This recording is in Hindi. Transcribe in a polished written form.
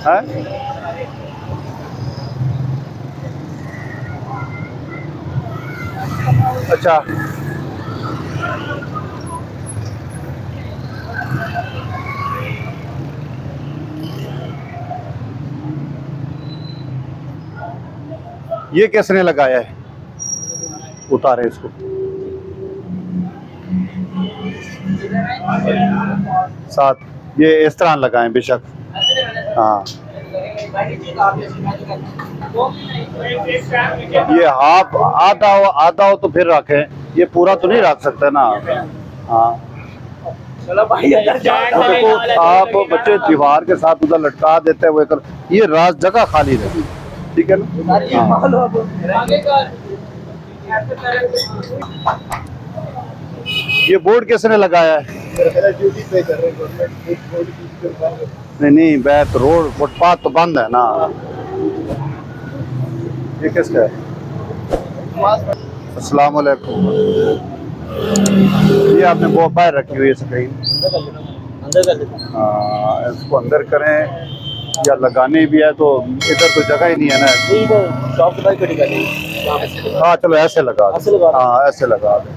है। अच्छा ये किसने लगाया है? उतारे इसको। साथ ये इस तरह लगाएं बेशक। हाँ ये हाफ आधा हो तो फिर रखें, ये पूरा तो नहीं रख सकते ना। हाँ चलो भाई तो देखो आप बच्चे दीवार के साथ उधर लटका देते हैं, वो कर ये रात जगह खाली रहे, ठीक है ना। हाँ। ये बोर्ड किसने लगाया है? ड्यूटी पे कर रहे हैं गवर्नमेंट। नहीं नहीं बैठ रोड फुटपाथ तो बंद है ना। ये किसका है? अस्सलाम वालेकुम। ये आपने वो बाहर रखी हुई है स्क्रीन, अंदर कर देते हैं। हाँ इसको अंदर करें या लगाने भी है तो इधर तो जगह ही नहीं है ना। शॉप के बाहर खड़ी कर देंगे। हाँ चलो ऐसे लगा ऐसे लगा दो, हाँ ऐसे लगा दो।